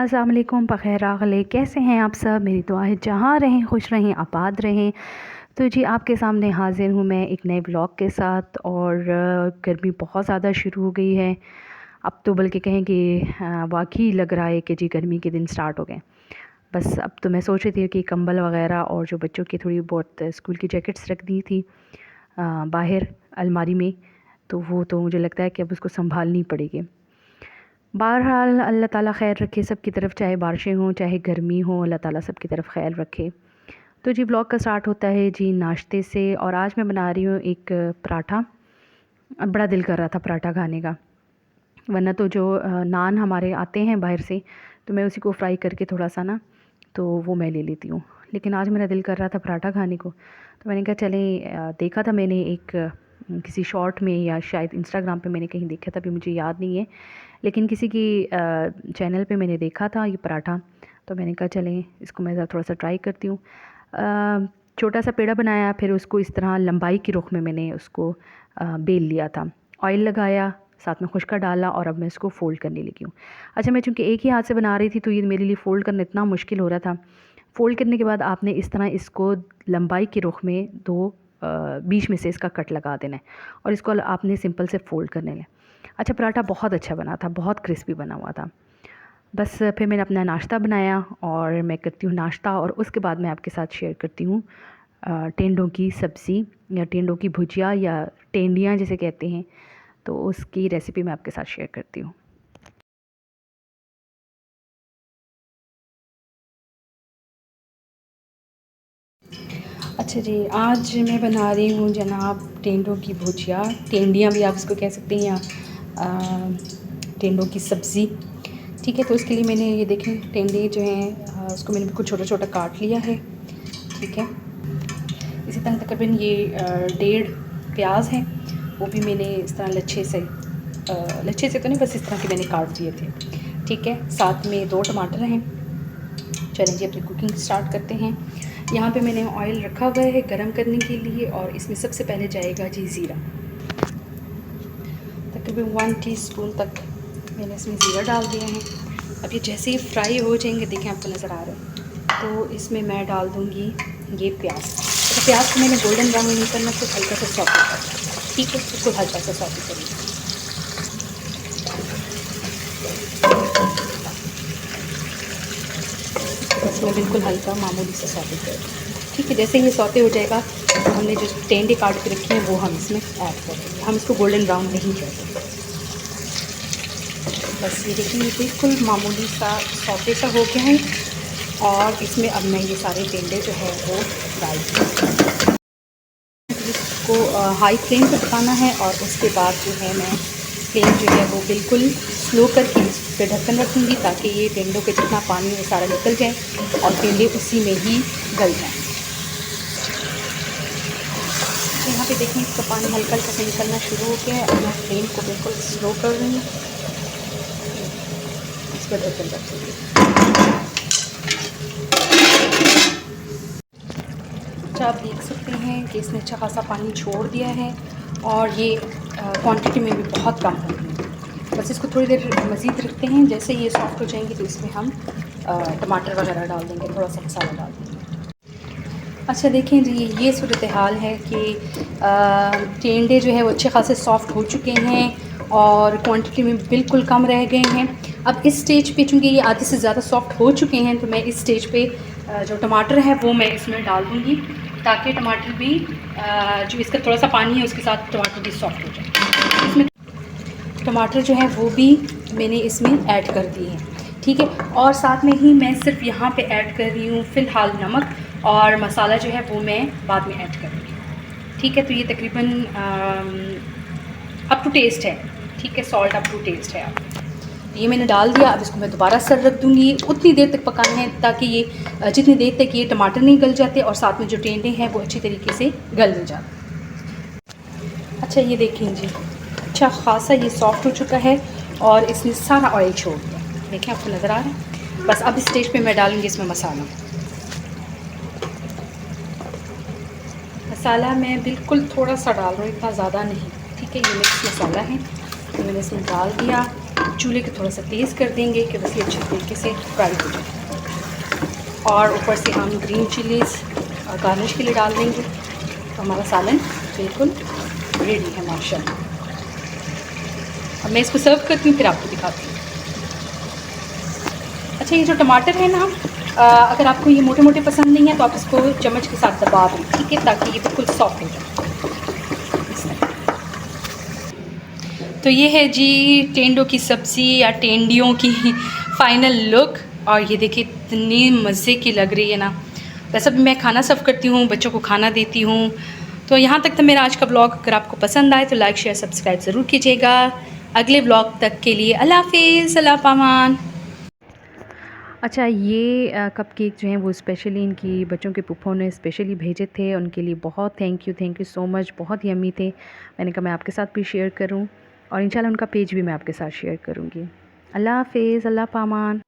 अस्सलाम वालेकुम बख़ैर आगले कैसे हैं आप सब। मेरी दुआ है जहाँ रहें खुश रहें आबाद रहें। तो जी आपके सामने हाज़िर हूँ मैं एक नए ब्लॉग के साथ। और गर्मी बहुत ज़्यादा शुरू हो गई है। अब तो बल्कि कहें कि वाकई लग रहा है कि जी गर्मी के दिन स्टार्ट हो गए। बस अब तो मैं सोच रही थी कि कंबल वग़ैरह और जो बच्चों की थोड़ी बहुत स्कूल की जैकेट्स रख दी थी बाहर अलमारी में, तो वो तो मुझे लगता है कि अब उसको संभालनी पड़ेगी। बहरहाल अल्लाह ताला खैर रखे सब की तरफ, चाहे बारिशें हों चाहे गर्मी हो, अल्लाह ताला सब की तरफ खैर रखे। तो जी ब्लॉग का स्टार्ट होता है जी नाश्ते से। और आज मैं बना रही हूँ एक पराठा। बड़ा दिल कर रहा था पराठा खाने का, वरना तो जो नान हमारे आते हैं बाहर से तो मैं उसी को फ्राई करके थोड़ा सा ना तो वो मैं ले लेती हूँ। लेकिन आज मेरा दिल कर रहा था पराठा खाने को, तो मैंने कहा चलें। देखा था मैंने एक किसी शॉर्ट में या शायद इंस्टाग्राम पे मैंने कहीं देखा था, अभी मुझे याद नहीं है, लेकिन किसी की चैनल पे मैंने देखा था ये पराठा। तो मैंने कहा चलें इसको मैं थोड़ा सा ट्राई करती हूँ। छोटा सा पेड़ा बनाया, फिर उसको इस तरह लंबाई की रुख में मैंने उसको बेल लिया था। ऑयल लगाया, साथ में खुशका डाला और अब मैं इसको फ़ोल्ड करने लगी हूँ। अच्छा, मैं चूँकि एक ही हाथ से बना रही थी तो ये मेरे लिए फ़ोल्ड करना इतना मुश्किल हो रहा था। फ़ोल्ड करने के बाद आपने इस तरह इसको लंबाई की रुख में दो बीच में से इसका कट लगा देना है और इसको आपने सिंपल से फ़ोल्ड करने लें। अच्छा, पराठा बहुत अच्छा बना था, बहुत क्रिस्पी बना हुआ था। बस फिर मैंने अपना नाश्ता बनाया और मैं करती हूँ नाश्ता, और उसके बाद मैं आपके साथ शेयर करती हूँ टेंडों की सब्ज़ी या टेंडों की भुजिया या टेंडियाँ जिसे कहते हैं, तो उसकी रेसिपी मैं आपके साथ शेयर करती हूँ। अच्छा जी, आज मैं बना रही हूँ जनाब टेंडों की भुजिया, टेंडियाँ भी आप इसको कह सकते हैं, या टेंडों की सब्ज़ी। ठीक है, तो उसके लिए मैंने ये देखें टेंडे जो हैं उसको मैंने बिल्कुल छोटा छोटा काट लिया है। ठीक है, इसी तरह तकरीबन ये 1.5 प्याज है, वो भी मैंने इस तरह लच्छे से तो नहीं, बस इस तरह के मैंने काट दिए थे। ठीक है, साथ में 2 टमाटर हैं। चलें जी अपनी कुकिंग स्टार्ट करते हैं। यहाँ पे मैंने ऑयल रखा हुआ है गरम करने के लिए, और इसमें सबसे पहले जाएगा जी ज़ीरा। तकरीबन 1 टीस्पून तक मैंने इसमें ज़ीरा डाल दिया है। अब ये जैसे ही फ्राई हो जाएंगे, देखें आपको नज़र आ रहा है, तो इसमें मैं डाल दूँगी ये प्याज। तो प्याज को मैंने गोल्डन ब्राउन नहीं करना, तो हल्का सा सॉफ्ट करना। ठीक है, उसको हल्का सा सॉफ्ट करेंगे। बस मैं बिल्कुल हल्का मामूली से सौते कर। ठीक है, जैसे ये सौते हो जाएगा तो हमने जो टेंडे काट के रखे हैं वो हम इसमें ऐड कर देंगे। हम इसको गोल्डन ब्राउन नहीं करते। बस ये देखिए ये बिल्कुल मामूली सा सौते सा हो गया है, और इसमें अब मैं ये सारे टेंडे जो है वो डाल दूँगी। इसको हाई फ्लेम पे पकाना है, और उसके बाद जो है मैं फ्लेम जो है वो बिल्कुल स्लो करके इस पर ढक्कन रखूँगी, ताकि ये टेंडों के जितना पानी वो सारा निकल जाए और टेंडे उसी में ही गल जाएँ। तो यहाँ पे देखिए इसका पानी हल्का हल्का से निकलना शुरू हो गया है। अब मैं फ्लेम को बिल्कुल स्लो कर रही हूँ, इस पर ढक्कन रख दूँगी। अच्छा, आप देख सकते हैं कि इसने अच्छा खासा पानी छोड़ दिया है, और ये क्वांटिटी में भी बहुत कम हो गई है। बस इसको थोड़ी देर मज़ीद रखते हैं। जैसे ये सॉफ्ट हो जाएंगे तो इसमें हम टमाटर वगैरह डाल देंगे, थोड़ा सा मसाला डाल देंगे। अच्छा देखें जी, ये सूरत हाल है कि टेंडे जो है वो अच्छे खासे सॉफ्ट हो चुके हैं और क्वांटिटी में बिल्कुल कम रह गए हैं। अब इस स्टेज पे चूँकि ये आधे से ज़्यादा सॉफ्ट हो चुके हैं, तो मैं इस स्टेज पे जो टमाटर है वो मैं इसमें डाल दूँगी, ताकि टमाटर भी जो इसका थोड़ा सा पानी है उसके साथ टमाटर भी सॉफ्ट हो जाए। इसमें टमाटर जो है वो भी मैंने इसमें ऐड कर दिए हैं। ठीक है, और साथ में ही मैं सिर्फ यहाँ पे ऐड कर रही हूँ फ़िलहाल नमक, और मसाला जो है वो मैं बाद में ऐड करूँगी। ठीक है, तो ये तकरीबन अप टू टेस्ट है। ठीक है, सॉल्ट अप टू टेस्ट है। आप ये मैंने डाल दिया। अब इसको मैं दोबारा सर रख दूँगी। उतनी देर तक पकाना है ताकि ये जितनी देर तक ये टमाटर नहीं गल जाते और साथ में जो टेंडे हैं वो अच्छी तरीके से गल नहीं जाते। अच्छा, ये देखें जी, अच्छा खासा ये सॉफ्ट हो चुका है और इसने सारा ऑयल छोड़ दिया। देखें, आपको नज़र आ रहा है। बस अब इस स्टेज पे मैं डालूँगी इसमें मसाला मैं बिल्कुल थोड़ा सा डाल रहा हूँ, इतना ज़्यादा नहीं। ठीक है, ये मिक्स मसाला है, तो मैंने इसमें डाल दिया। चूल्हे को थोड़ा सा तेज़ कर देंगे कि बस ये अच्छे तरीके से फ्राई हो जाए। और ऊपर से हम ग्रीन चिलीज़ गार्निश के लिए डाल देंगे। तो हमारा सालन बिल्कुल रेडी है माशाल्लाह। अब मैं इसको सर्व करती हूँ, फिर आपको दिखाती हूँ। अच्छा, ये जो टमाटर है ना, अगर आपको ये मोटे मोटे पसंद नहीं है तो आप इसको चम्मच के साथ दबा दें, ठीक है, ताकि ये बिल्कुल सॉफ्ट हो जाए। तो ये है जी टेंडों की सब्ज़ी या टेंडियों की फ़ाइनल लुक। और ये देखिए इतनी मज़े की लग रही है ना। वैसे भी मैं खाना सर्व करती हूँ, बच्चों को खाना देती हूँ। तो यहाँ तक था मेरा आज का ब्लॉग। अगर आपको पसंद आए तो लाइक शेयर सब्सक्राइब ज़रूर कीजिएगा। अगले ब्लॉग तक के लिए अल्लाह हाफ़िज़, अल्लाह पामान। अच्छा, ये कपकेक जो हैं वो स्पेशली इनकी बच्चों के पुप्पो ने स्पेशली भेजे थे। उनके लिए बहुत थैंक यू सो मच। बहुत यम्मी थे। मैंने कहा मैं आपके साथ भी शेयर करूं और इंशाल्लाह उनका पेज भी मैं आपके साथ शेयर करूंगी। अल्लाह हाफ़िज़, अल्लाह पामान।